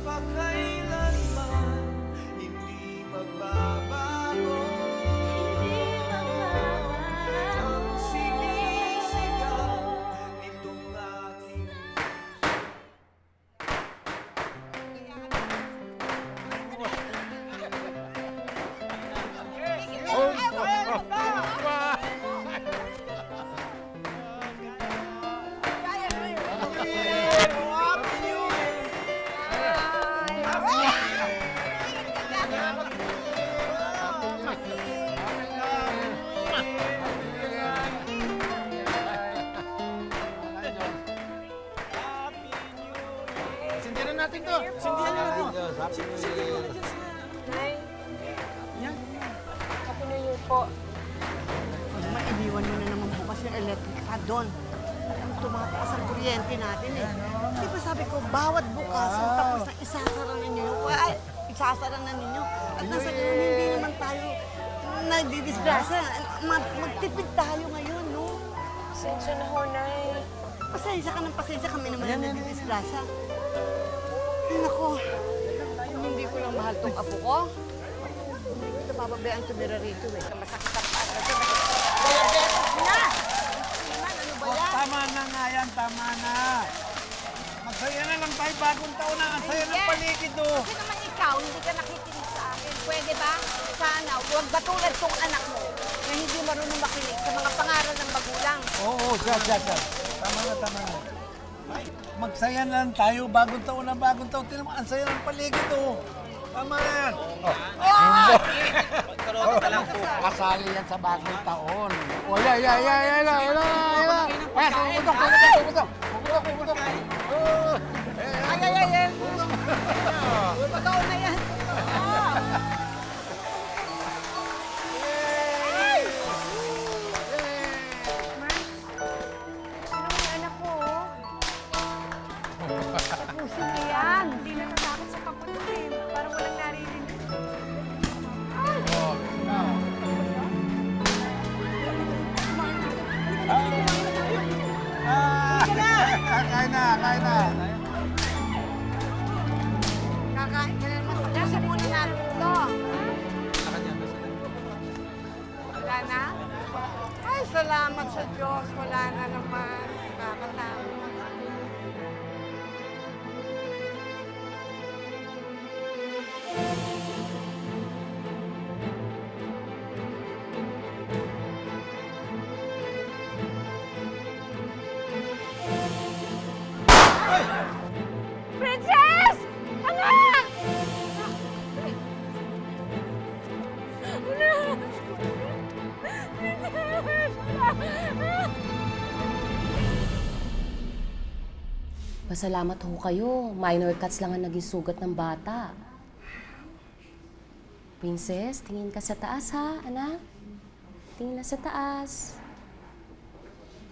magpakailanman hindi magbabago. Ang sinisigaw nitong aking Sindihan natin to. sindihan na natin. Nay, Yan. Happy New Year po. Naman, iniwan mo na naman bukas yung electric fan doon. Ang tumataas ang kuryente natin eh. Di ba sabi ko, bawat bukas, tapos na isasara ninyo yung, ay, isasara na ninyo. At nasa ganun, hindi naman tayo nagdidisgrasya. Magtipid tayo ngayon, no? Sensya na ho, Nay. Pasensya ka ng pasensya, kami naman ang nagdidisgrasya. Ay, naku. Kung hindi ko lang mahal tong apo ko, hindi ko ito papabayaan tumira rito eh. Masakit ang paa. Diabetes na! Ano ba yan? Tama na nga yan, tama na. Magsaya na lang tayo bagong taon na. Ang saya ng paligid oh. Kasi naman ikaw, hindi ka nakikinig sa akin. Pwede ba? Sana, huwag batulad tong anak mo na hindi marunong makinig sa mga pangaral ng magulang. Oo, siya. Tama na, tama na. Ay, magsaya na lang tayo bagong taon na bagong taon. Tingnan mo, ang saya ng paligid oh. Tama na yan. Kasali yan sa bagong taon. O, yan. Pumutok. Ay! Pagkaon na yan! Ano yung anak ko, oh? Tapusin mo yan. Hindi natatakot sa kapatid eh. Parang walang naririnig. Kain na. Kakain ka na naman. Nasa muna natin ito. Wala na? Ay, salamat sa Diyos. Wala na naman. Kakatama. Princess! Anak! Pasalamat ho kayo. Minor cuts lang ang naging sugat ng bata. Princess, tingin ka sa taas ha, anak? Tingin na sa taas.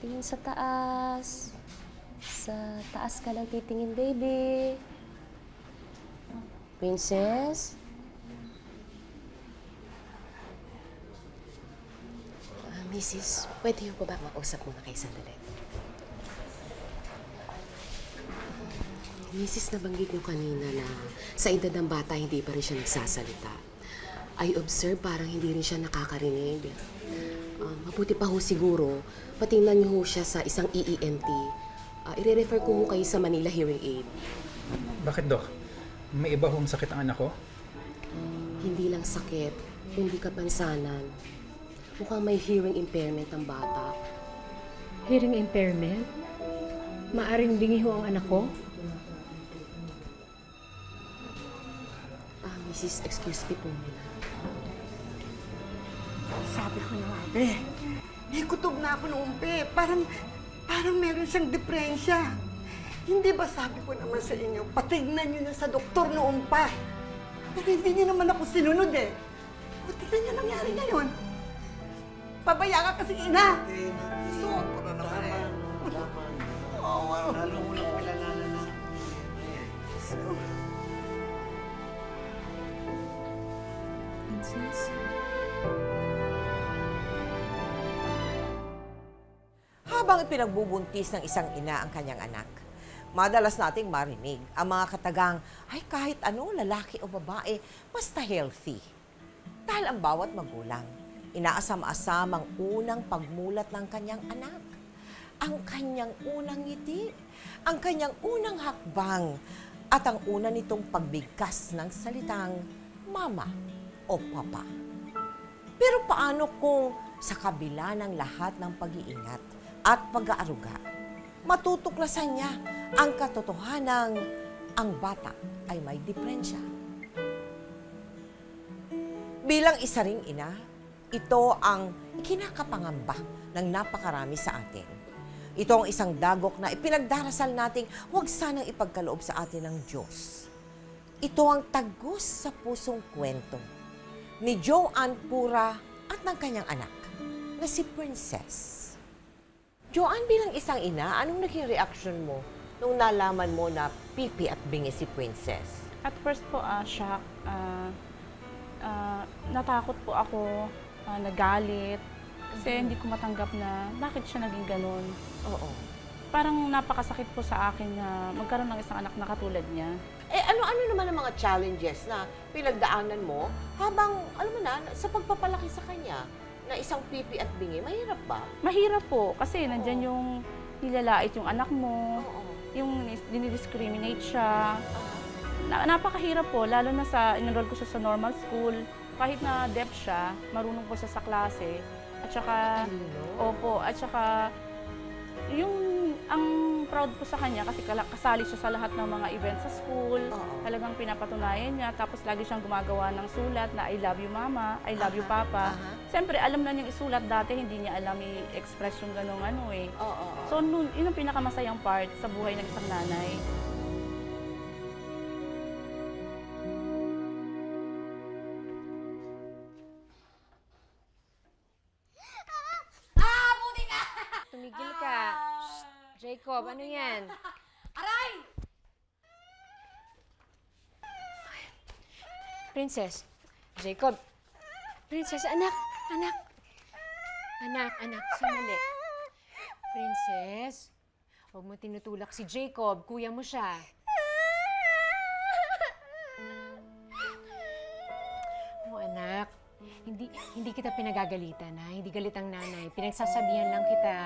Tingin sa taas. Sa taas ka lang titingin, baby. Princess? Mrs., pwede yung ba mag-usap muna kayo sandali? Mrs., nabanggit niyo kanina na sa edad ng bata, hindi pa rin siya nagsasalita. I observe parang hindi rin siya nakakarinig. Mabuti pa ho siguro, patingnan niyo ho siya sa isang EENT. I-refer ko ho kayo sa Manila Hearing Aid. Bakit, Dok? May iba hong sakit ang anak ko? Hindi lang sakit, kundi kapansanan. Mukhang may hearing impairment ang bata. Hearing impairment? Maaring bingi ho ang anak ko? Mrs., excuse me po muna. Sabi ko na, ate, may kutob na ako noong umpi. Parang meron siyang depresya. Hindi ba sabi ko naman sa inyo, patignan niyo na sa doktor noong pa. Pero hindi niyo naman ako sinunod eh. O, tignan niyo nangyari ngayon. Pabaya ka kasi ina. So, Tama. Lalo mo lang pinalala na. Princess? Habang ipinagbubuntis ng isang ina ang kanyang anak, madalas nating marinig ang mga katagang, ay kahit ano, lalaki o babae, basta healthy. Dahil ang bawat magulang, inaasam-asam ang unang pagmulat ng kanyang anak, ang kanyang unang ngiti, ang kanyang unang hakbang, at ang una nitong pagbigkas ng salitang mama o papa. Pero paano kung sa kabila ng lahat ng pag-iingat at pag-aaruga, matutuklasan niya ang katotohanang ang bata ay may depresya? Bilang isa ring ina, ito ang kinakapangamba ng napakarami sa atin. Ito ang isang dagok na ipinagdarasal nating huwag sanang ipagkaloob sa atin ng Diyos. Ito ang tagos sa pusong kwento ni Joanne Pura at ng kanyang anak na si Princess. Joanne, bilang isang ina, anong naging reaction mo nung nalaman mo na pipi at bingi si Princess? At first po, shock. Natakot po ako, nagalit. Kasi hindi ko matanggap na bakit siya naging ganun. Oo. Parang napakasakit po sa akin na magkaroon ng isang anak na katulad niya. Eh, ano-ano naman ang mga challenges na pinagdaanan mo habang, alam mo na, sa pagpapalaki sa kanya na isang pipi at bingi? Mahirap ba? Mahirap po kasi nandyan yung nilalait yung anak mo, Oo. yung dinidiscriminate siya. Napakahirap po, lalo na sa in-enroll ko siya sa normal school. Kahit na deaf siya, marunong po siya sa klase. At saka, opo, at saka, ang proud ko sa kanya kasi kasali siya sa lahat ng mga events sa school. Talagang pinapatunayan niya. Tapos lagi siyang gumagawa ng sulat na I love you mama, I love you papa. Siyempre, alam na niyang isulat dati, hindi niya alam i-express yung ganong ano eh. So, yun ang pinakamasayang part sa buhay ng isang nanay. Tumigil ka. Shh, Jacob, ano yan? Aray! Princess. Jacob. Princess, anak. Anak, sandali. Princess, huwag mo tinutulak si Jacob. Kuya mo siya. Oh, anak. Hindi kita pinagagalitan, ha? Hindi galit ang nanay. Pinagsasabihan lang kita.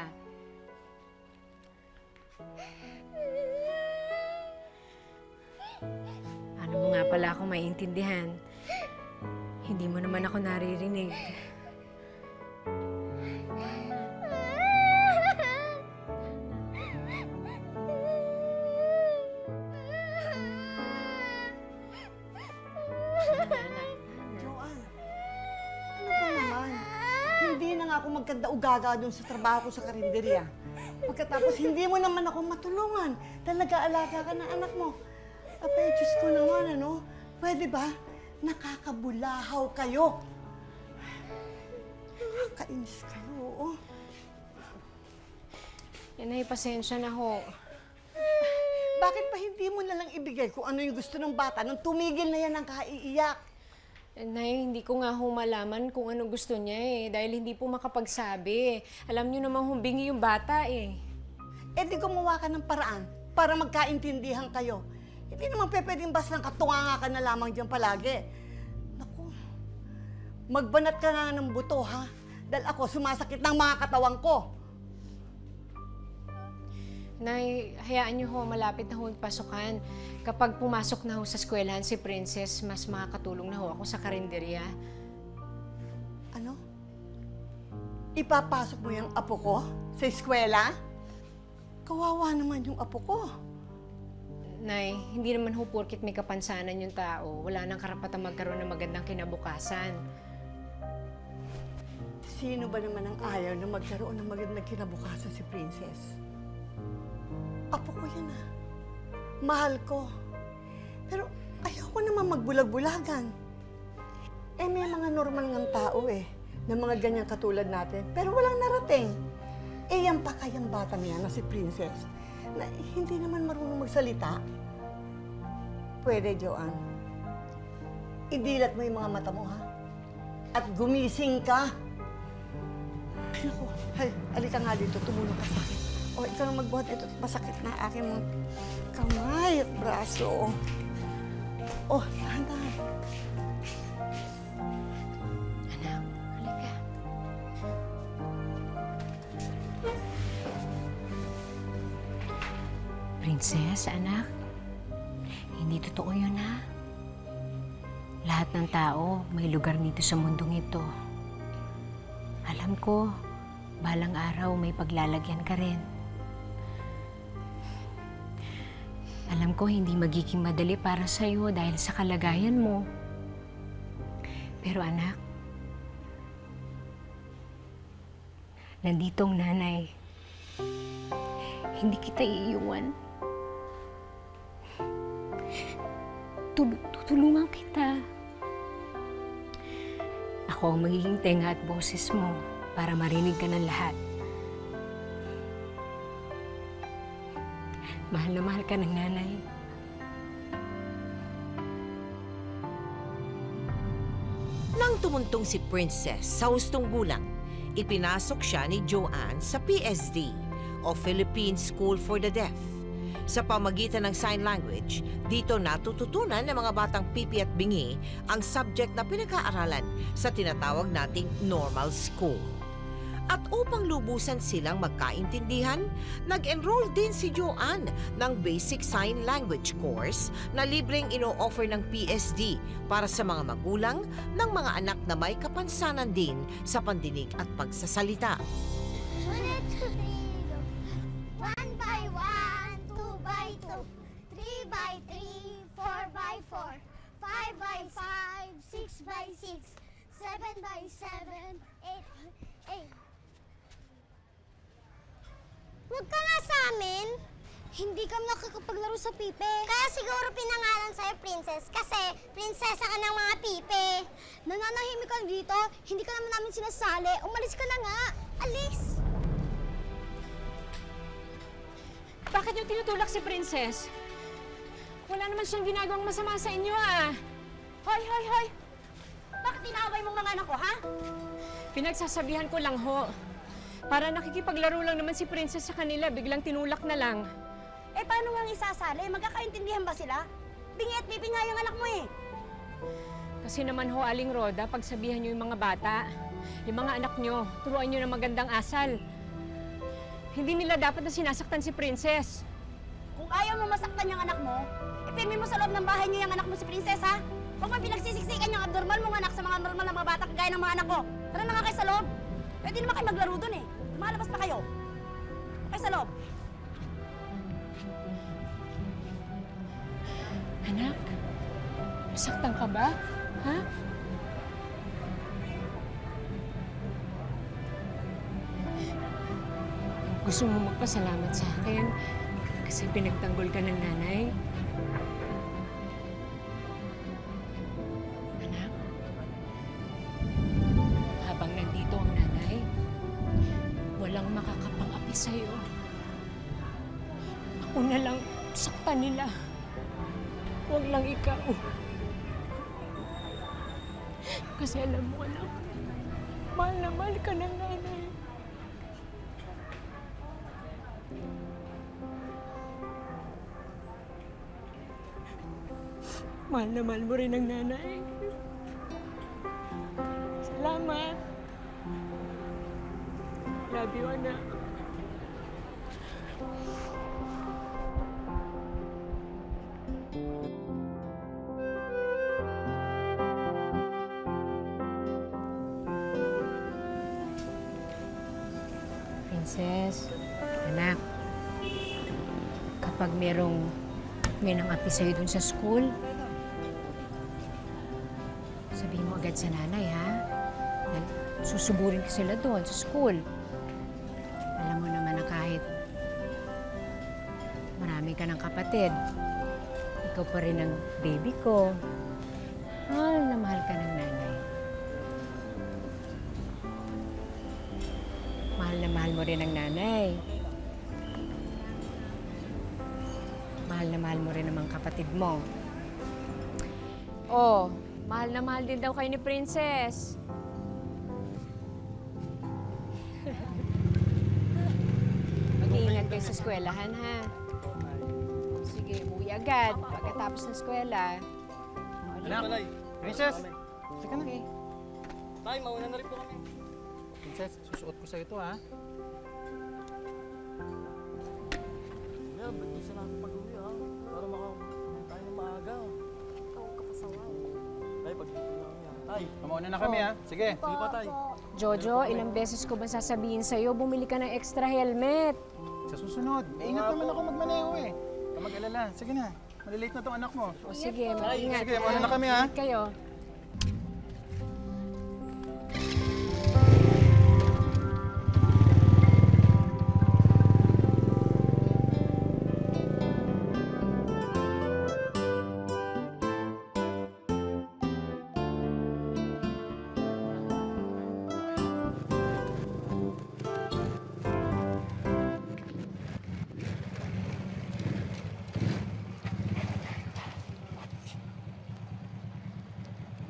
Ano mo nga pala akong maiintindihan? Hindi mo naman ako naririnig. Joanne, ano ba naman? Hindi na nga ako magkanda-ugaga doon sa trabaho ko sa karinderya. Pagkatapos hindi mo naman ako matulungan. Talaga-alaga ka ng anak mo. Abay, Diyos ko naman, ano? Pwede ba? Nakakabulahaw kayo. Nakakainis kayo, oh. Yan ay, pasensya na ho. Bakit pa hindi mo na lang ibigay kung ano yung gusto ng bata nung tumigil na yan ang kaiiyak? Nay, hindi ko nga ho malaman kung ano gusto niya eh. Dahil hindi po makapagsabi. Alam niyo naman humbingi yung bata eh. Eh di gumawa ka ng paraan para magkaintindihan kayo. Hindi naman pwedeng basta katunganga ka na lamang dyan palagi. Naku, magbanat ka nga ng buto, ha? Dahil ako sumasakit ng mga katawan ko. Nay, hayaan niyo ho, malapit na ho ang pasukan. Kapag pumasok na ho sa eskwelahan si Princess, mas makakatulong na ho ako sa karinderya. Ano? Ipapasok mo yung apo ko sa eskwela? Kawawa naman yung apo ko. Nay, hindi naman ho porkit may kapansanan yung tao. Wala nang karapatang magkaroon ng magandang kinabukasan. Sino ba naman ang ayaw na magkaroon ng magandang kinabukasan si Princess? Apo ko yan, ah. Mahal ko. Pero ayoko naman magbulag-bulagan. Eh, may mga normal ngang tao eh, na mga ganyan katulad natin. Pero walang narating. Eh, yan pa kayang bata niya na si Princess, na hindi naman marunong magsalita. Pwede, Joanne. Idilat mo yung mga mata mo, ha? At gumising ka. Ay, naku. Halika nga dito. Tumulong ka sa akin. O, ikaw na magbuhat ito. Masakit na aking mga kamay at braso. Oh, dahan-dahan. Anak, halika. Princess, anak. Hindi totoo yun, ha? Lahat ng tao may lugar dito sa mundong ito. Alam ko, balang araw may paglalagyan ka rin. Alam ko hindi magiging madali para sa'yo dahil sa kalagayan mo. Pero anak, nandito ang nanay. Hindi kita iiwan. Tutulungan kita. Ako ang magiging tenga at boses mo para marinig ka ng lahat. Mahal na mahal ka ng nanay. Nang tumuntong si Princess sa hustong gulang, ipinasok siya ni Joanne sa PSD o Philippine School for the Deaf. Sa pamagitan ng sign language, dito natututunan ng mga batang pipi at bingi ang subject na pinag-aaralan sa tinatawag nating normal school. At upang lubusan silang magkaintindihan, nag-enroll din si Joanne ng Basic Sign Language course na libreng ino-offer ng PSD para sa mga magulang ng mga anak na may kapansanan din sa pandinig at pagsasalita. 1 by 1, 2 by 2, 3 by 3, 4 by 4, 5 by 5, 6 by 6, 7 by 7, 8 by 8. Huwag ka nga sa amin. Hindi kami nakakapaglaro sa pipe. Kaya siguro pinangalan sa'yo, Princess, kasi prinsesa ka ng mga pipe. Nananahimik ka dito, hindi ka naman namin sinasali. Umalis ka na nga. Alis! Bakit niyo tinutulak si Princess? Wala naman siyang ginagawang masama sa inyo, ah. Hoy, hoy, hoy! Bakit tinaway mong mga anak ko, ha? Pinagsasabihan ko lang ho. Para nakikipaglaro lang naman si Princess sa kanila, biglang tinulak na lang. Eh, paano nga isasali? Magkakaintindihan ba sila? Bingi at pipi nga yung anak mo, eh. Kasi naman ho, Aling Roda, pagsabihan niyo yung mga bata, yung mga anak niyo, turuan niyo ng magandang asal. Hindi nila dapat na sinasaktan si Princess. Kung ayaw mo masaktan yung anak mo, ipirmi mo sa loob ng bahay niyo yung anak mo si Princess, ha? Huwag mo pinagsisiksikan yung abnormal mong anak sa mga normal na mga bata kagaya ng mga anak ko. Tara na nga kayo sa loob. Pwede naman kayo maglaro dun, eh. Malabas pa kayo. Okay sa loob. Anak, nasaktan ka ba? Ha? Gusto mo magpasalamat sa akin kasi pinagtanggol ka ng nanay? Anak, habang nandito ang nanay, walang makakapang-api sa'yo. Ako na lang saktan nila. Huwag lang ikaw. Kasi alam mo, anak, mahal na mahal ka ng nanay. Mahal na mahal mo rin ang nanay. Salamat. Love you, anak. Princess, anak, kapag may nang-api sa'yo dun sa school, sabihin mo agad sa nanay, ha? Susuburin ka sila doon sa school. Alam mo naman na kahit marami ka ng kapatid, ikaw pa rin ang baby ko. Mahal na mahal ka ng nanay. Mahal na mahal mo rin ang nanay. Mahal na mahal mo rin ang mga kapatid mo. Oh, mahal na mahal din daw kayo ni Princess. Mag-iingat kayo sa eskwelahan, ha? Sige, umuwi agad pagkatapos ng eskwela. Anak, Princess! Teka na. Okay. Tay, mauna na rin po kami. Princess, susuot ko sa'yo ito, ha? Yeah, ba't di sa natin pag-uwi para tayo ng maaga. Ikaw kapasaway. Tay, pag-uwi na kami Tay, Mauna na kami, ha? Sige. sige pa tay. Jojo, ilang beses ko ba sasabihin sa'yo, bumili ka ng extra helmet? Sa susunod. Ingat naman ako magmaneho, eh. Huwag mag-alala. Sige na. Malilate na tong anak mo. O sige, mag-ingat. Sige, mauna na kami, ha? Ingat kayo.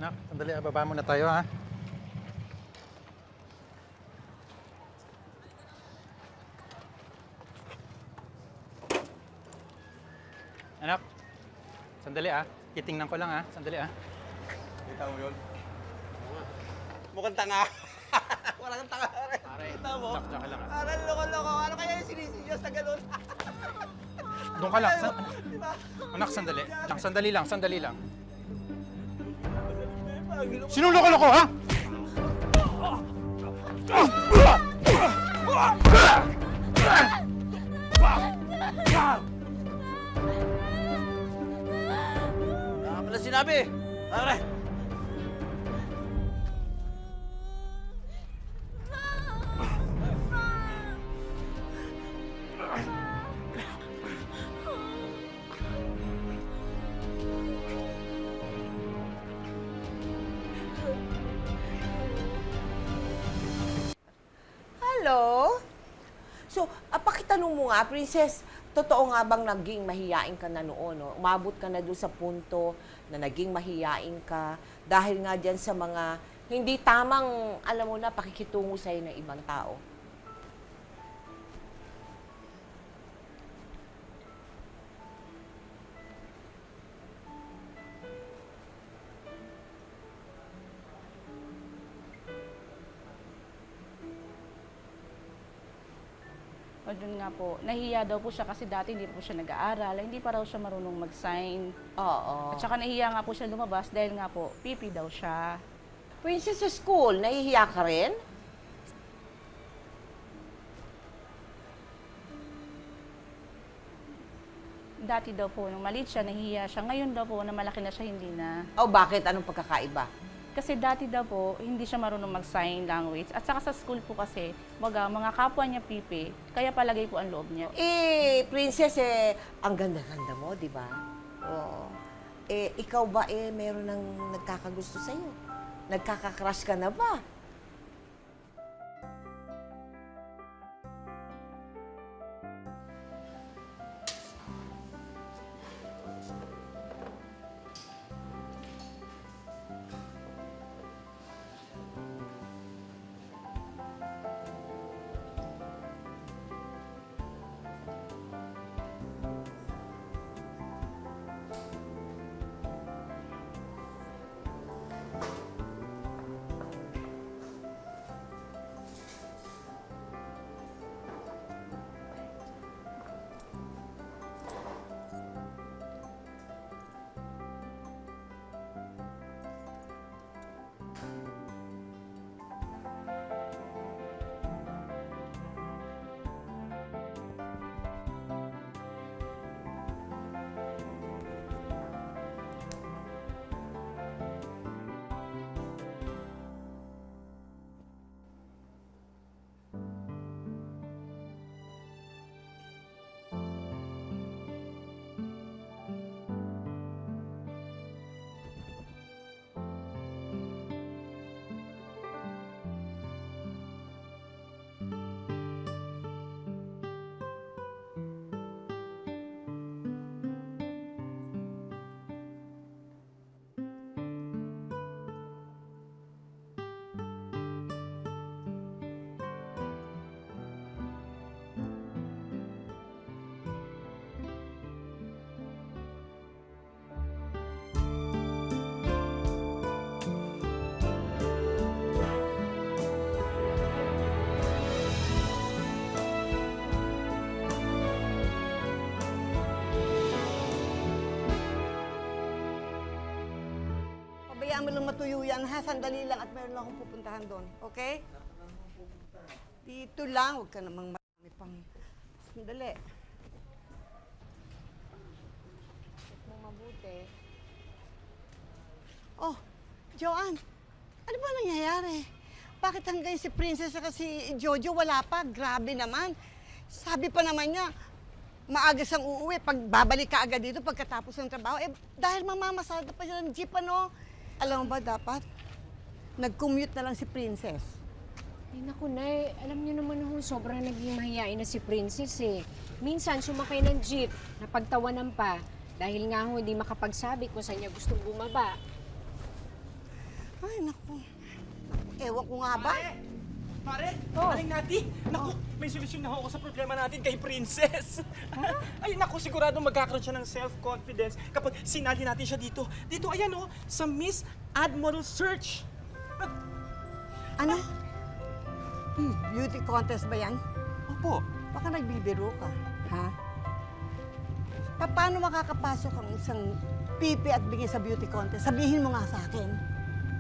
Anak, sandali. Baba muna tayo, ha? Anak, sandali, ha? Titingnan ko lang, ha? Sandali, ha? Kita mo yun? Mukhang tanga. Wala kang tanga. Pare, Kita mo? diyan ka lang, ha? Aral, loko-loko. Ano kaya yung sinisinyos na ganun? Doon ka lang. Anak, sandali. Sandali lang, sandali lang. Sinuloko-loko, ha? Pala sinabi. Pare. Hello? So, pakitanong mo nga, Princess, totoo nga bang naging mahiyain ka na noon? No? Umabot ka na doon sa punto na naging mahiyain ka dahil nga dyan sa mga hindi tamang, alam mo na, pakikitungo sa'yo ng ibang tao? O dun nga po, nahiya daw po siya kasi dati hindi po siya nag-aaral, hindi pa raw siya marunong mag-sign. Oo. At saka nahiya nga po siya lumabas dahil nga po, pipi daw siya. Princess, sa school, nahihiya ka rin? Dati daw po, nung maliit siya, nahiya siya. Ngayon daw po, na malaki na siya, hindi na. O bakit? Anong pagkakaiba? Kasi dati daw po, hindi siya marunong mag-sign language. At saka sa school po kasi, mga kapwa niya pipi, kaya palagay po ang loob niya. Princess, ang ganda-ganda mo, di ba? Oo. Ikaw ba, meron ng nagkakagusto sa'yo? Nagkakakrush ka na ba? hayaan mo lang matuyo yan, ha? Sandali lang at meron lang akong pupuntahan doon. Okay? Dito lang. Huwag ka namang marami pang... Sandali. Check mo mabuti. Oh, Joanne. Ano ba nangyayari? Bakit hanggang si Princess at si Jojo wala pa? Grabe naman. Sabi pa naman niya, maaga siyang uuwi. Pag babalik ka agad dito pagkatapos ng trabaho, eh dahil mamamasada pa siya ng jeep, ano? Alam mo ba dapat? Nag-commute na lang si Princess. Ay, naku, Nay. Alam niyo naman ho, sobrang naging mahiyain na si Princess eh. Minsan, sumakay ng jeep, napagtawanan pa. Dahil nga ho, hindi makapagsabi kung saan niya gustong bumaba. Ay, naku. Ewan ko nga ba? Pare, aling nati. Naku, may solusyon na ako sa problema natin kay Princess. Ay, naku, sigurado magkakaroon siya ng self-confidence kapag sinali natin siya dito. Dito, ayan oh, sa Miss Ad Model Search. Ano? Beauty contest ba yan? Opo. Baka nagbibiro ka, ha? Paano makakapasok ang isang pipi at bigay sa beauty contest? Sabihin mo nga sa akin.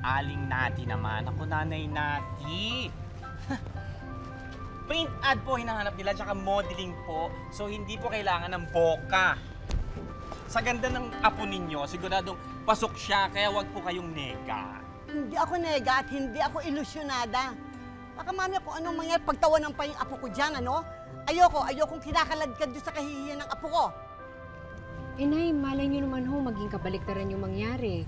Aling nati naman. Ako, nanay nati. Paint ad po hinahanap nila, tsaka modeling po. So, hindi po kailangan ng boka. Sa ganda ng apo ninyo, siguradong pasok siya, kaya wag po kayong nega. Hindi ako nega at hindi ako ilusyonada. Baka mami kung anong mangyari, pagtawanan pa yung apo ko dyan, ano? Ayokong kinakaladkad doon sa kahihiyan ng apo ko. Eh, Nay, malay niyo naman ho, maging kabaliktaran yung mangyari.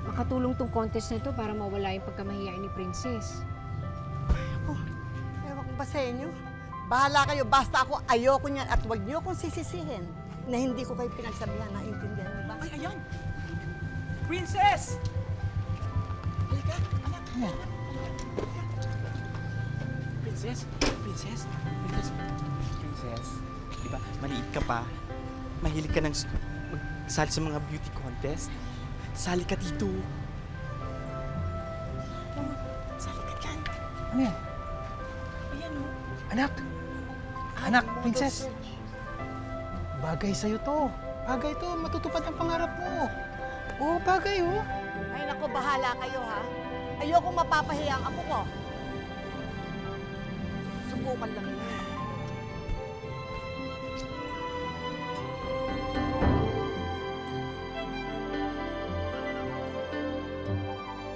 Makatulong tong contest na to para mawala yung pagkamahiyain ni Princess. Ewan ko ba sa inyo? Bahala kayo, basta ako ayoko niyan at huwag niyo akong sisisihin na hindi ko kayo pinagsabihan. Naintindihan mo ba? Ay, ayan! Princess! Halika, anak. Princess? Princess? Princess? Princess? Di ba, maliit ka pa. Mahilig ka ng magsali sa mga beauty contest. Sali ka dito. Sali ka dyan. Ano yan? Ayan o. Anak! Anak, Princess! Bagay sa'yo to. Bagay to. Matutupad ang pangarap mo. Oo, bagay oh. Ay naku, bahala kayo ha. Ayokong mapapahiya ang apo ko. Subukan lang yun.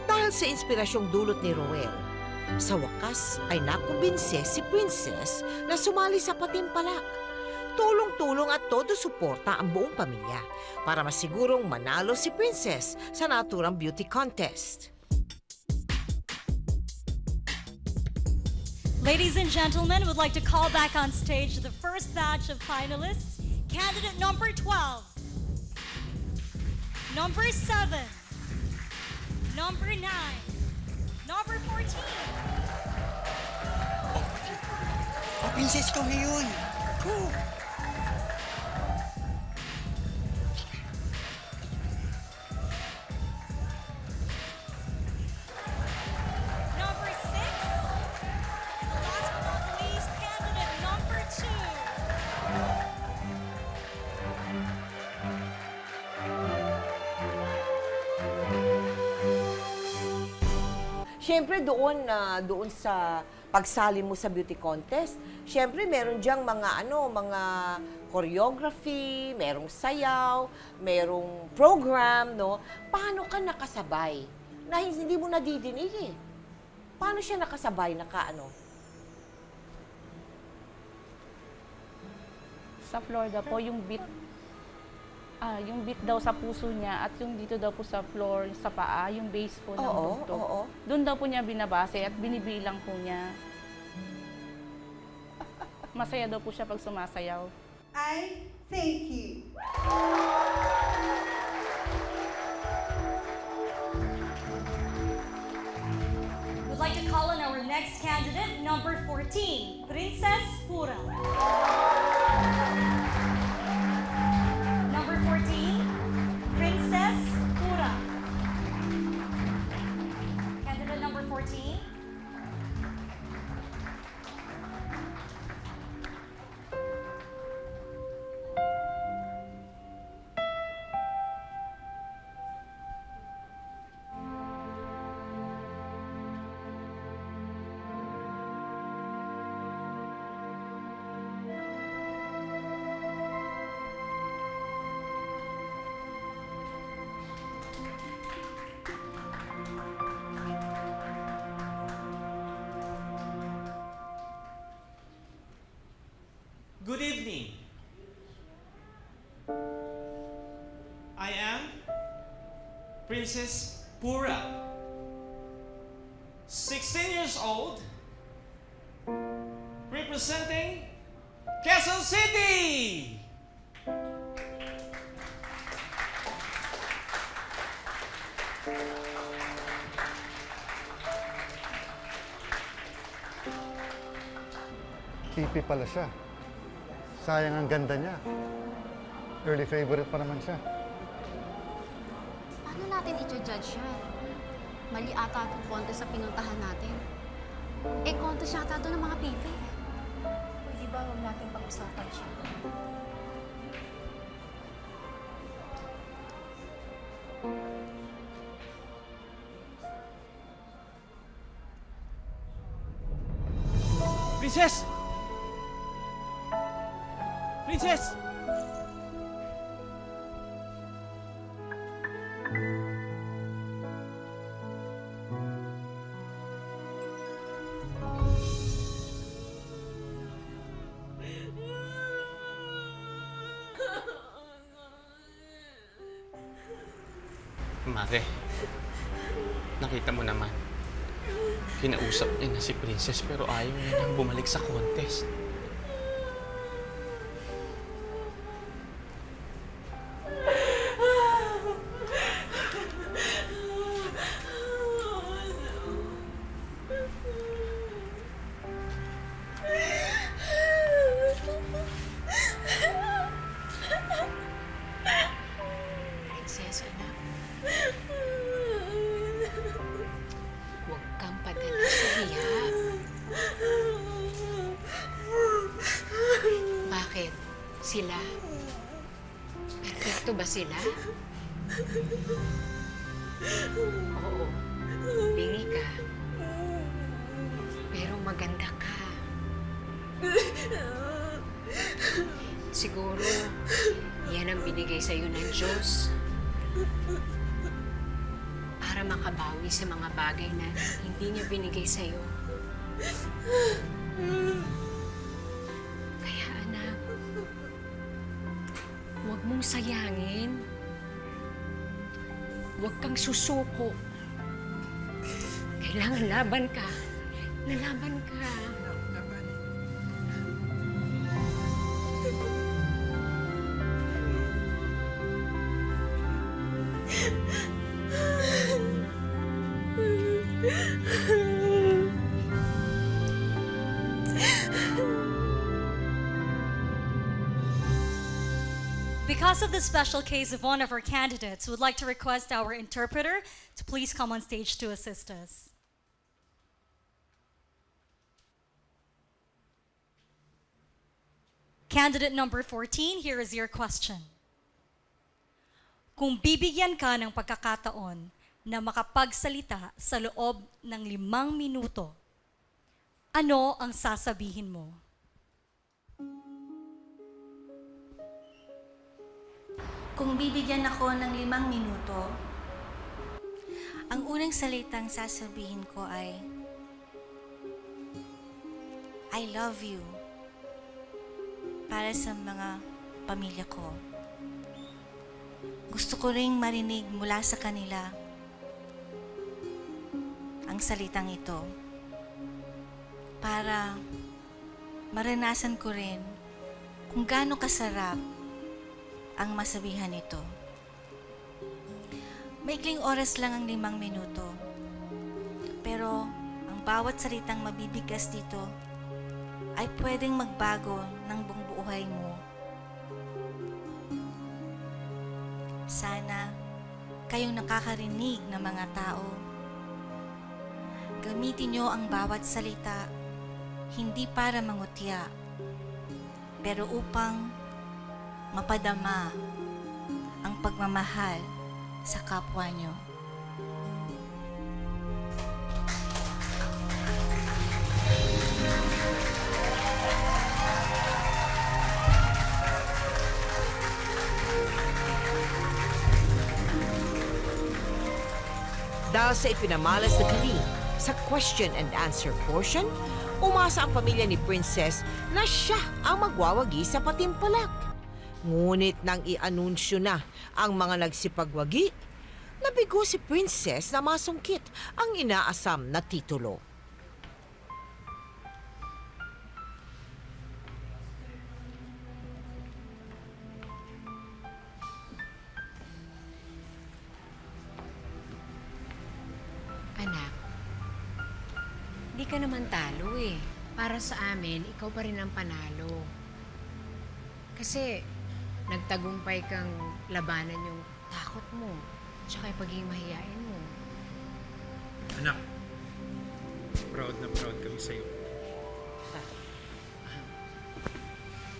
Dahil sa inspirasyong dulot ni Roel, sa wakas ay nakumbinse si Princess na sumali sa Patimpalak. Tulong-tulong at todo suporta ang buong pamilya para masigurong manalo si Princess sa naturang beauty contest. Ladies and gentlemen, would like to call back on stage the first batch of finalists. Candidate number 12, number 7, number 9, number 14. Oh, Princess, ikaw na yun. Go! Number 6, and the last but not the least, candidate number 2. Siyempre doon sa pagsali mo sa beauty contest, siyempre meron diyang mga mga choreography, merong sayaw, merong program, no? Paano ka nakasabay? Na hindi mo nadidinig eh. Paano siya nakasabay, Sa Florida po, yung beat daw sa puso niya at yung dito daw po sa floor, sa paa, yung base po ng tugtog. Doon daw po niya binabase at binibilang po niya. Masaya daw po siya pag sumasayaw. I thank you. We'd like to call on our next candidate, number 14, Princess Pura. Number 14, Princess Pura. Candidate number 14. Princess Pura, 16 years old, representing Quezon City! Pipi pala siya. Sayang ang ganda niya. Early favorite pa naman siya. Paano natin i-judge siya? Mali ata itong contest sa pinuntahan natin. Contest yata ito ng mga pipi. Pwede ba huwag natin pag-usapan siya? Princess! Princess! Mare, nakita mo naman. Kinausap niya na si Princess pero ayaw niya nang bumalik sa contest. Princess, anak. Huwag kang padala sa hiya. Bakit? Sila? Perfecto ba sila? Oo. Bingi ka. Pero maganda ka. Siguro, yan ang binigay sa'yo ng Diyos. Para makabawi sa mga bagay na hindi niya binigay sa'yo. Kaya anak, huwag mong sayangin. Huwag kang susuko. Kailangan laban ka. Nalaban ka. Because of the special case of one of our candidates, we would like to request our interpreter to please come on stage to assist us. Candidate number 14, here is your question. Kung bibigyan ka ng pagkakataon na makapagsalita sa loob ng 5 minuto, ano ang sasabihin mo? Kung bibigyan ako ng 5 minuto, ang unang salitang sasabihin ko ay, I love you, para sa mga pamilya ko. Gusto ko ring marinig mula sa kanila ang salitang ito para maranasan ko rin kung gaano kasarap ang masabihan ito. Maikling oras lang ang 5 minuto. Pero ang bawat salitang mabibigkas dito ay pwedeng magbago ng buong buhay mo. Sana kayong nakakarinig ng mga tao, gamitin nyo ang bawat salita hindi para mangutya, pero upang mapadama ang pagmamahal sa kapwa nyo. Dahil sa ipinamalas na galing sa question and answer portion, umasa ang pamilya ni Princess na siya ang magwawagi sa patimpalak. Ngunit nang i-anunsyo na ang mga nagsipagwagi, nabigo si Princess na masungkit ang inaasam na titulo. Anak, di ka naman talo eh. Para sa amin, ikaw pa rin ang panalo. Kasi nagtagumpay kang labanan yung takot mo, tsaka yung pagiging mahiyain mo. Anak, proud na proud kami sa'yo.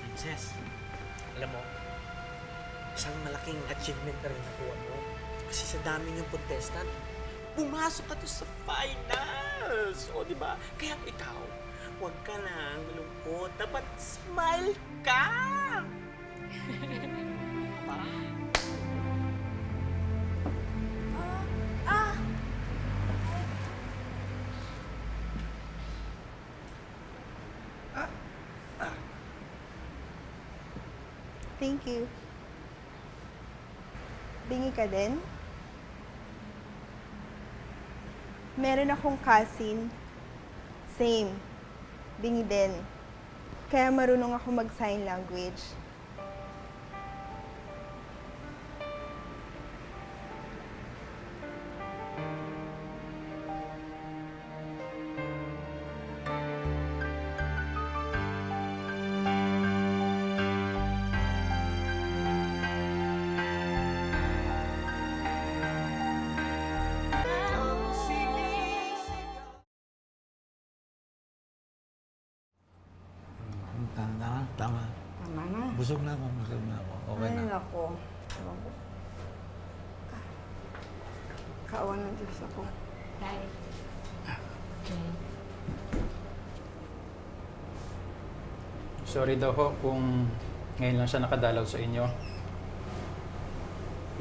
Princess, alam mo, isang malaking achievement na rin nakuha mo. Kasi sa dami niyong contestant, pumasok ka to sa finals. O, di ba? Kaya ikaw, huwag ka nang malungkot. Dapat smile ka! Thank you. Bingi ka din? Meron akong cousin. Same. Bingi din. Kaya marunong ako mag-sign language. Tama. Tama na. Busog na ako. Okay Ay, na. nako. Kaawan ng Diyos ako. Sorry daw ho kung ngayon lang siya nakadalaw sa inyo.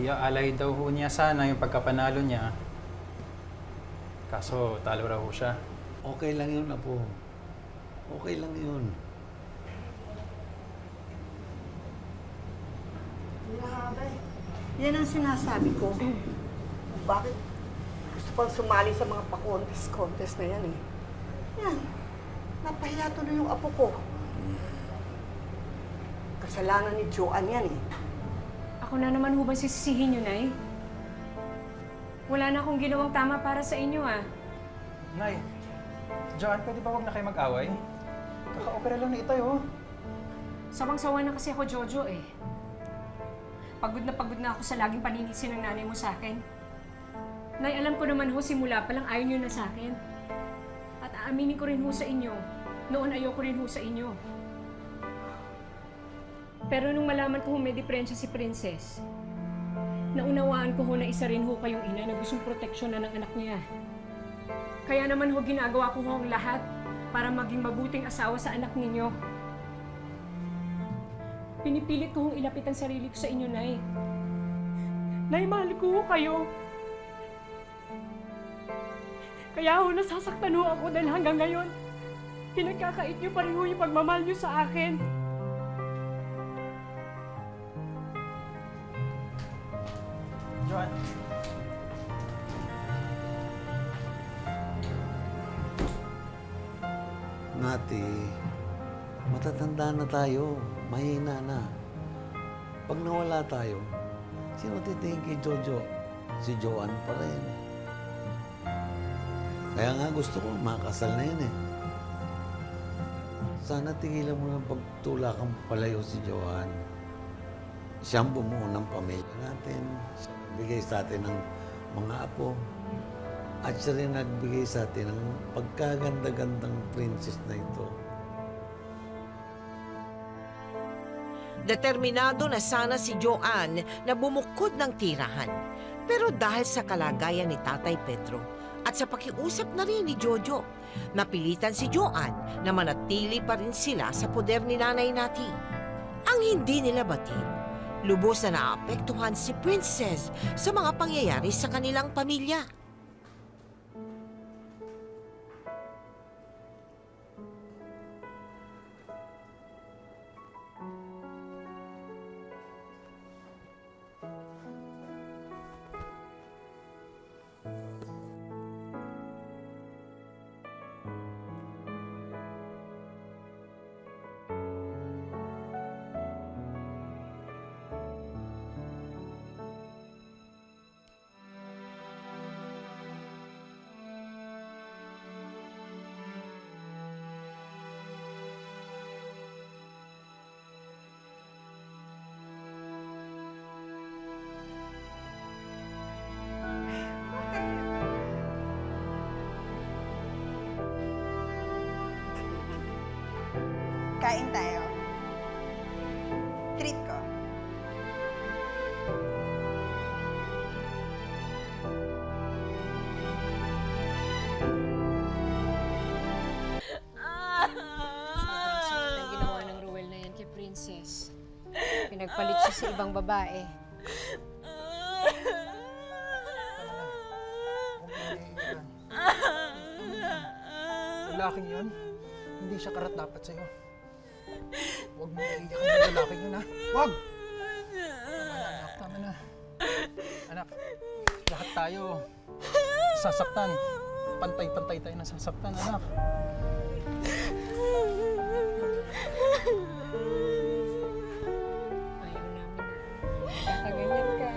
Iaalay daw ho niya sana yung pagkapanalo niya. Kaso talo raw ho siya. Okay lang yun, Apo. Okay lang yun. Grabe. Yan ang sinasabi ko. Bakit gusto pang sumali sa mga pa-contest na yan eh. Yan. Napahiya tuloy yung apo ko. Kasalanan ni Joanne yan eh. Ako na naman ho ba sisisihin nyo, Nay? Wala na akong ginawang tama para sa inyo, ah. Nay, Joanne, pwede ba huwag na kayo mag-away? Kaka-opera lang ni Itay, oh. Sawang-sawa na kasi ako, Jojo, eh. Pagod na ako sa laging paninisi ng nanay mo sa akin. Nay, alam ko naman ho, simula pa lang ayaw nyo na sa akin. At aaminin ko rin ho sa inyo, noon ayoko rin ho sa inyo. Pero nung malaman ko ho may diferensya si Princess, naunawaan ko ho na isa rin ho kayong ina na gustong proteksyonan ng anak niya. Kaya naman ho ginagawa ko ho ang lahat para maging mabuting asawa sa anak ninyo. Pinipilit ko hong ilapit ang sarili ko sa inyo, Nay. Nay, mahal ko ho kayo. Kaya ho nasasaktan ho ako dahil hanggang ngayon, pinagkakait niyo pa rin ho yung pagmamahal niyo sa akin. Joanne. Nati, matatanda na tayo. Mahina na. Pag nawala tayo, sino titingin kay Jojo? Si Joanne pa rin. Kaya nga gusto ko, makasal na yun eh. Sana tigilan mo ng pagtulakang palayo si Joanne. Siyang bumuo ng pamilya natin. Siya nagbigay sa atin ng mga apo. At siya rin nagbigay sa atin ng pagkaganda-gandang princess na ito. Determinado na sana si Joanne na bumukod ng tirahan. Pero dahil sa kalagayan ni Tatay Pedro at sa pakiusap na rin ni Jojo, napilitan si Joanne na manatili pa rin sila sa poder ni Nanay Nati. Ang hindi nila batid, lubos na naapektuhan si Princess sa mga pangyayari sa kanilang pamilya. Kain tayo. Treat ko. Sobrang sweet ang ginawa ng Ruel na yan kay Princess. Pinagpalit siya sa ibang babae. Lalaking yun, hindi siya karat dapat sa'yo. Huwag mo naiiyak ang lalaking yun, ha? Huwag! Tama na, anak. Tama na. Anak, lahat tayo sasaktan. Pantay-pantay tayo na sasaktan, anak. Ayaw namin na kakaganyan ka.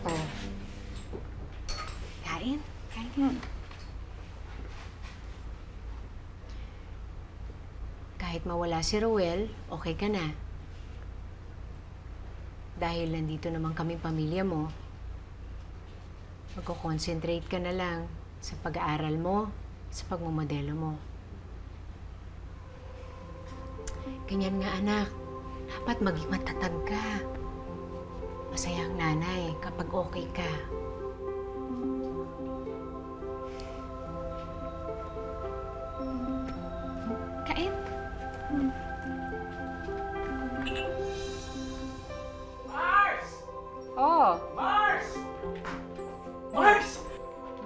Oh. Kain. Kain. Kahit mawala si Ruel, okay ka na. Dahil nandito naman kaming pamilya mo, magko-concentrate ka na lang sa pag-aaral mo, sa pagmamodelo mo. Ganyan nga, anak. Dapat maging matatag ka. Masaya ang nanay kapag okay ka. Kain. Mars! Oh! Mars! Mars!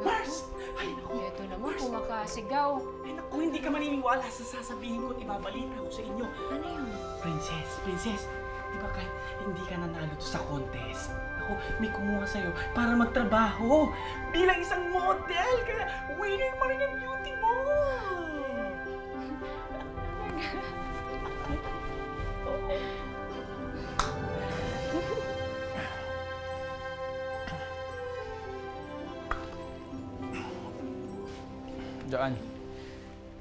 Mars! Ay, naku. Ito naman, kumakasigaw. Ay, naku, hindi ka maniniwala sa sasabihin ko at ibabalita ko sa inyo. Ano yun? Princess, di ba kahit hindi ka nanalo sa contest, ako, may kumuha sa'yo para magtrabaho bilang isang model, kaya winner pa rin ang beauty mo! Joan,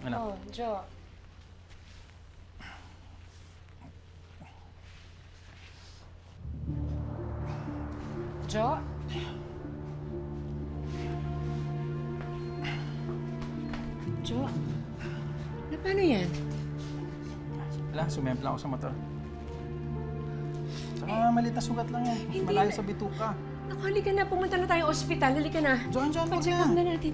anak. Oh, Jo. Jo? Jo? Na paano yan? Wala, sumempla ako sa motor. Saka maliit na sugat lang yan. Hindi Malayo na- sa bituka. Naku, halika na. Pumunta na tayong ospital. Halika na. Joan, huwag Pacheck na. up na natin.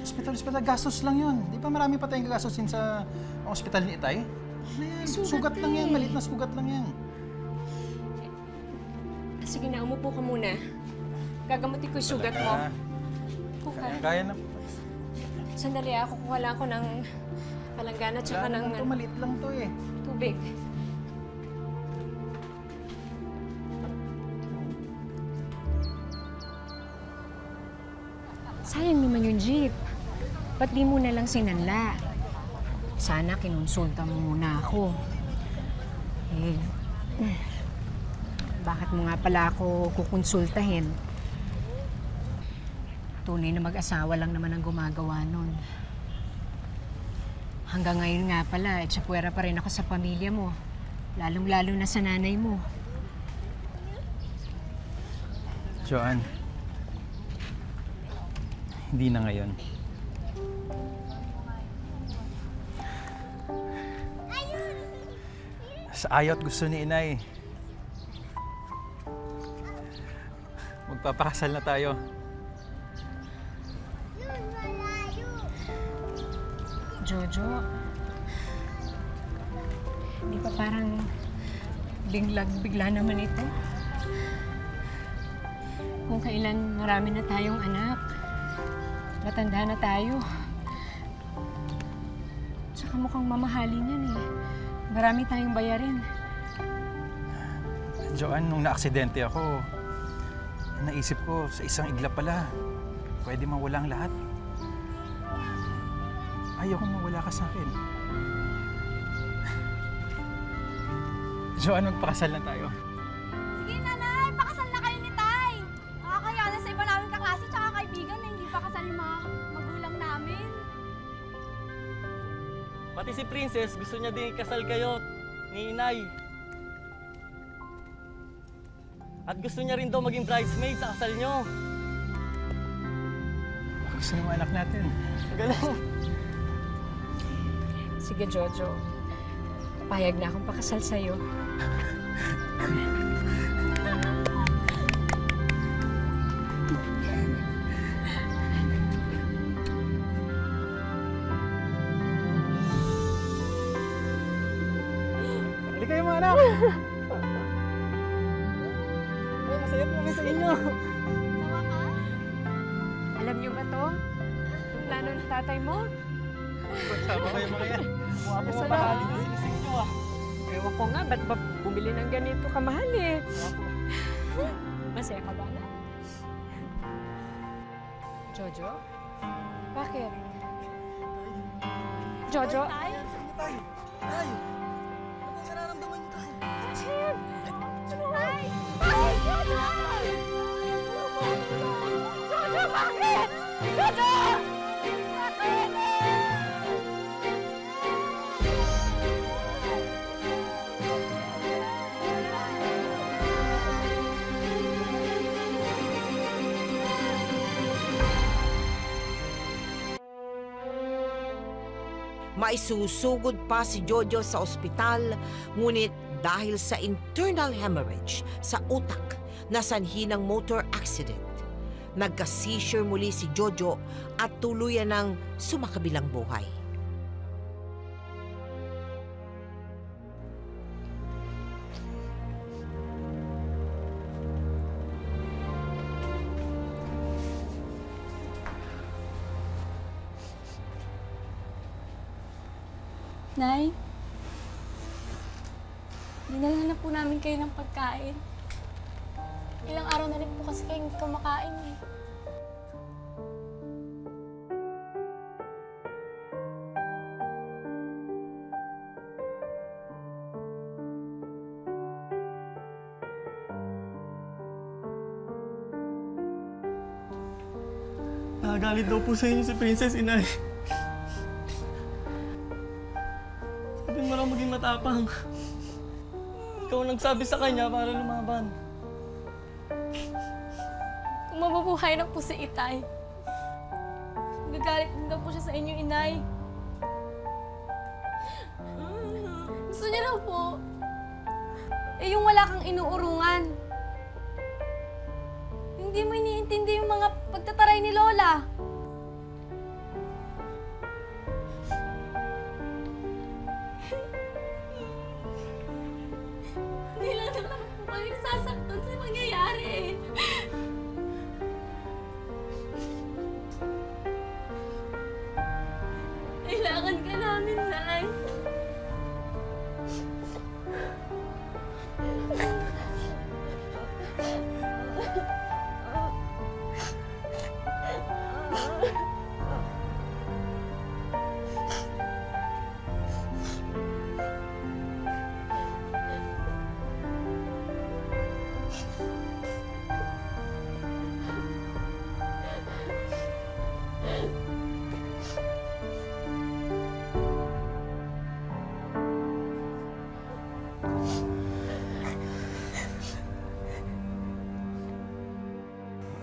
Hospital, gastos lang yun. Di ba marami pa tayong gagastusin sa hospital ni Itay? Ano yan? Sugat Sugat lang yan, eh. maliit na sugat lang yan. Sige na, umupo ka muna. Gagamutin ko yung sugat mo. Upo ka. Kaya na. Sandali, kukuha lang ako ng palanggana at saka Wala ng naman to, maliit lang to eh. tubig. Sayang naman yung jeep. Ba't di mo na lang sinanla? Sana kinonsulta mo muna ako. Eh, bakit mo nga pala ako kukonsultahin? Tunay na mag-asawa lang naman ang gumagawa nun. Hanggang ngayon nga pala, etsapuwera pa rin ako sa pamilya mo. Lalong-lalo na sa nanay mo. Joan, hindi na ngayon. Sa ayaw at gusto ni Inay, magpapakasal na tayo. Jojo, di ba parang bigla naman ito? Kung kailan marami na tayong anak, matanda na tayo. Tsaka mukhang mamahalin yan eh. Marami tayong bayarin. Joan, nung naaksidente ako, naisip ko sa isang iglap pala, pwede mawala ang lahat. Ayaw kong mawala ka sa akin. Joan, magpakasal na tayo. Sige, nanay! Pakasal na kayo ni Tay! Nakakaya na sa iba namin kaklase tsaka kaibigan na hindi pa kasal yung mga magulang namin. Pati si Princess, gusto niya din ikasal kayo ni Inay. At gusto niya rin daw maging bridesmaid sa kasal niyo. Gusto ng anak natin. Galing. Sige, Jojo. Payag na akong pakasal sa'yo. Halika kayo mga anak! Ay, masaya po kami sa inyo. Alam niyo ba to? Yung plano ng tatay mo? Magsama kayo mga yan. Mukha po Masarap. mapahali na sinisig nyo ah. Ewan ko nga, ba't ba bumili ng ganito kamahal eh? Masaya ka ba na? Jojo? Bakit? Jojo? Tay! Tay! Ano nararamdaman niyo tayo? Chip! Ay! Ay! Jojo! Jojo, bakit? Jojo! Bakit? Maisusugod pa si Jojo sa ospital, ngunit dahil sa internal hemorrhage sa utak na sanhi ng motor accident, nagka-seizure muli si Jojo at tuluyan ng sumakabilang buhay. Nay, dinala na po namin kayo ng pagkain. Ilang araw na rin po kasi kayo hindi kumakain eh. Nagalit daw po sa inyo si Princess, Inay. Sabi mo lang maging matapang. Ikaw ang nagsabi sa kanya para lumaban. Kung mabubuhay na po si Itay, magagalit din daw po siya sa inyo, Inay. Gusto niya raw po. Eh, yung wala kang inuurungan. Hindi mo iniintindi yung mga pagtataray ni Lola. Hindi lang naman po kami sasaktan sa mangyayari. Kailangan ka namin, Nay.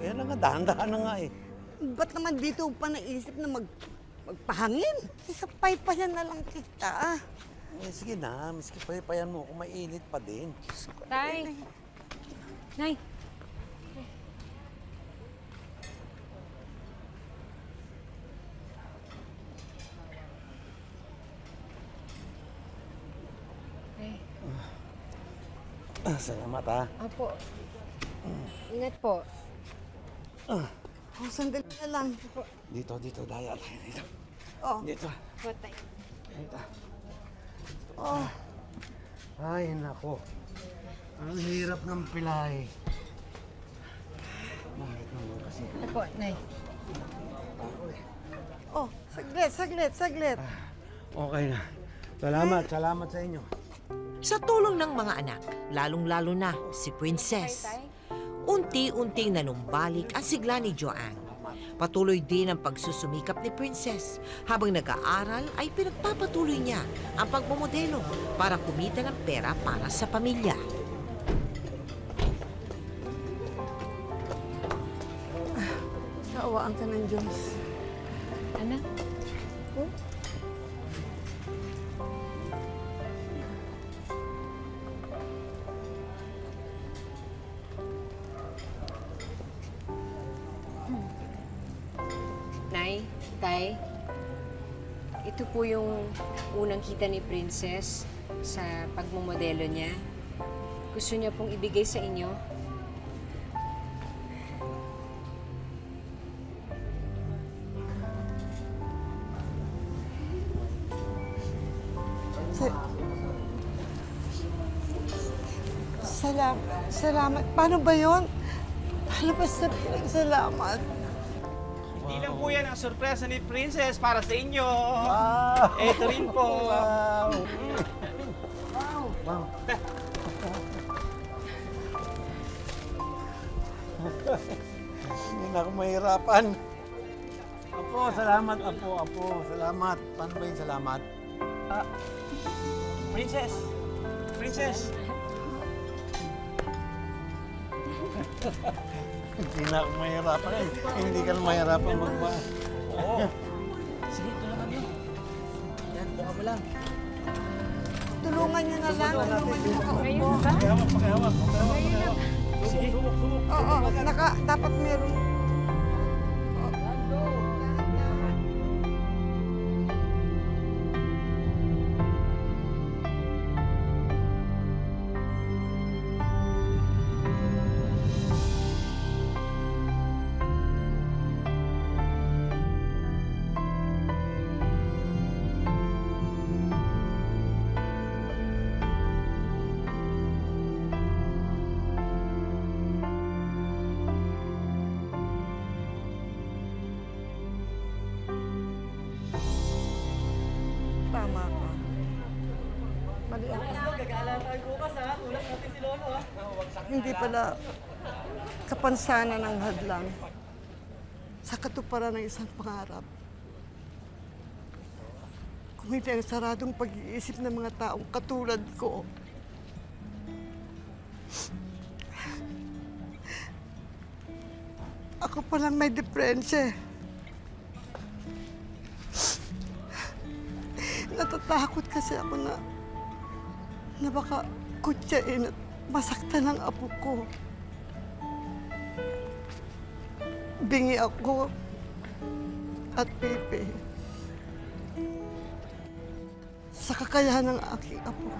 Ayan na nga, dahan-dahan na nga eh. Ba't naman dito pa naisip na magpahangin? Isapay pa yan na lang kita. Eh, sige na, miski payapayan mo kung mainit pa din. Tay! Nay! Salamat ha. Apo. Ingat po. Oh, sandali na lang. Dito, daya tayo dito. Oh. Dito. Matay. Dito. Oh. Ay, nako. Ang hirap ng pilay. Bakit naman kasi? Apo, Nay. Oh, saglit. Okay na. Salamat sa inyo. Sa tulong ng mga anak, lalong-lalo na si Princess, unti-unting nanumbalik ang sigla ni Joanne. Patuloy din ang pagsusumikap ni Princess. Habang nag-aaral ay pinagpapatuloy niya ang pagmomodelo para kumita ng pera para sa pamilya. pag-awaan ka ng Diyos. Anak? Oh? Nay, Tay, ito po yung unang kita ni Princess sa pagmumodelo niya. Gusto niya pong ibigay sa inyo. Salamat. Paano ba yun? Basta salamat. Hindi lang po yan ang sorpresa ni Princess para sa inyo. Ito rin po. Wow. Hindi na ako mahirapan. Apo, salamat. Apo. Salamat. Paano ba yung salamat? Princess. Hindi na ako mahirapan. Hindi ka na mahirapan magba. Oo. Sige, tulungan niyo. Yan, buka mo lang. Tulungan niyo na lang. Ngayon ba? Pakihawak. Sige. Subok. Oo, dapat meron. Tama ka. Mali ako. Gagala tayo bukas ha. Tulak natin si Lolo ha. Hindi pala kapansanan ng hadlang sa katuparan ng isang pangarap. Kung hindi ang saradong pag-iisip ng mga taong katulad ko, ako palang may depresya. Natatakot kasi ako na baka kutsain at masaktan ang apo ko. Bingi ako at Pepe sa kakayahan ng aking apo.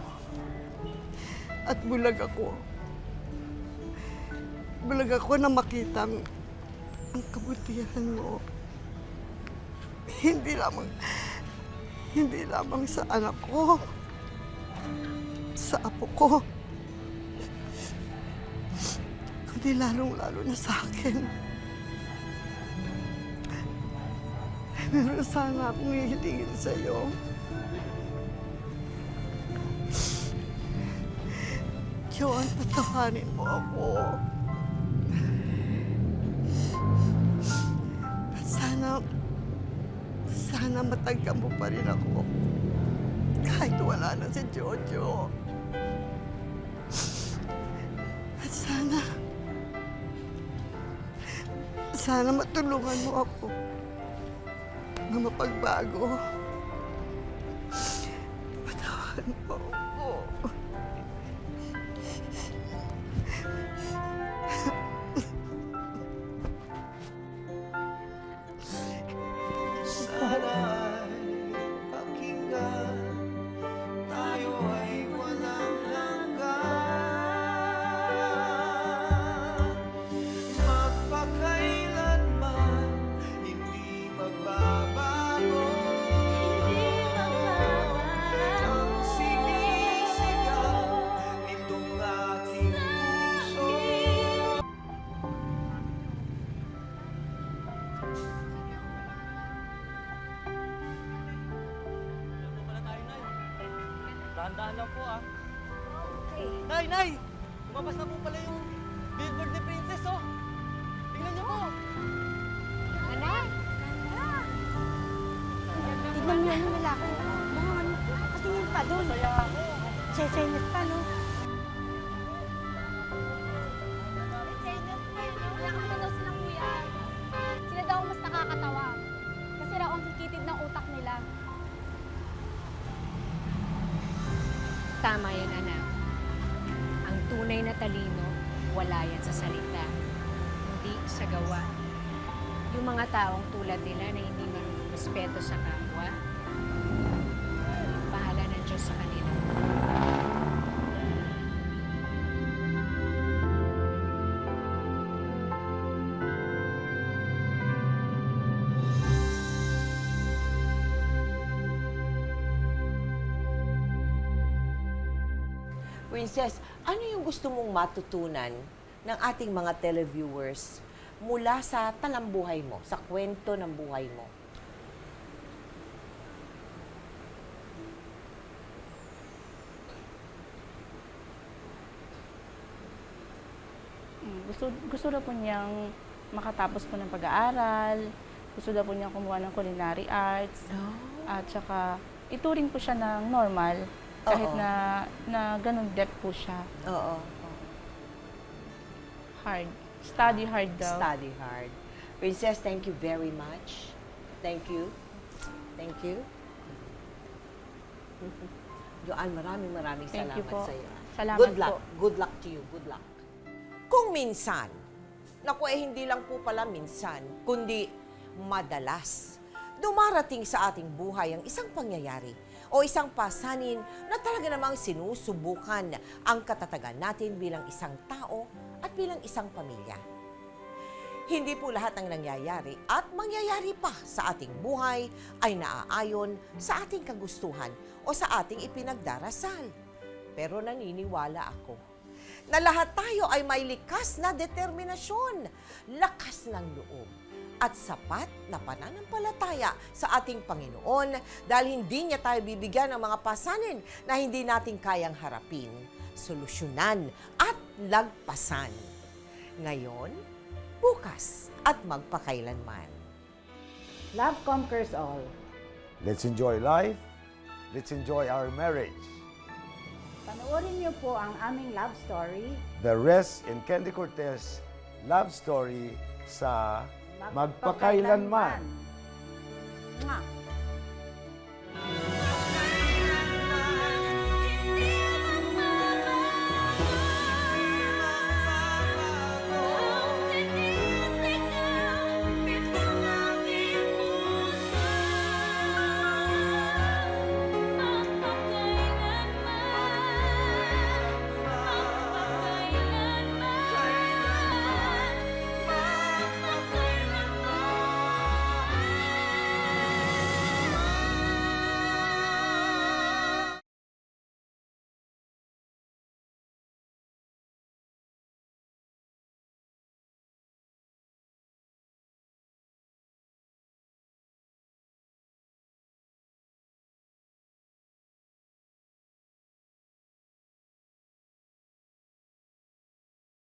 At bulag ako. Bulag ako na makita ang kabutihan mo. Hindi lamang sa anak ko, sa apo ko, kundi lalong-lalo na sa akin. Meron sana akong hihilingin sa'yo. Joan, patawanin mo ako. At sana matagkan mo pa rin ako. Kahit wala na si Jojo. At sana matulungan mo ako na mapagbago. Patawarin mo ako. Dahan-dahan lang po ah. Okay. Nay! Lumabas na po pala yung billboard ni Princess oh. Tingnan niyo po. Anak! Tignan mo yung lalaki. Patingin pa doon. Masaya ako. Chechenet pa, no? Wala kami na daw silang kuya. Sila daw Tama yan, anak. Ang tunay na talino, wala yan sa salita, hindi sa gawa. Yung mga taong tulad nila na hindi marunong respeto sa kapwa, bahala ng Diyos sa kanila. Princess, ano yung gusto mong matutunan ng ating mga televiewers mula sa talambuhay mo, sa kwento ng buhay mo? Gusto na po niyang makatapos po ng pag-aaral, gusto na po niyang kumuha ng culinary arts, at saka ituring po siya ng normal, kahit na ganun depth po siya. Oo. Hard. Study hard daw. Study hard. Princess, thank you very much. Thank you. Thank you. Joanne, maraming Thank you salamat po. sa iyo. Salamat Good luck. po. Good luck to you. Good luck. Kung minsan, naku hindi lang po pala minsan, kundi madalas, dumarating sa ating buhay ang isang pangyayari o isang pasanin na talaga namang sinusubukan ang katatagan natin bilang isang tao at bilang isang pamilya. Hindi po lahat ng nangyayari at mangyayari pa sa ating buhay ay naaayon sa ating kagustuhan o sa ating ipinagdarasal. Pero naniniwala ako na lahat tayo ay may likas na determinasyon, lakas ng loob, at sapat na pananampalataya sa ating Panginoon dahil hindi niya tayo bibigyan ng mga pasanin na hindi natin kayang harapin, solusyonan at lagpasan. Ngayon, bukas at magpakailanman. Love conquers all. Let's enjoy life. Let's enjoy our marriage. Panoorin niyo po ang aming love story, The Rest in Candy Cortez Love Story sa Magpakailanman. Mwah!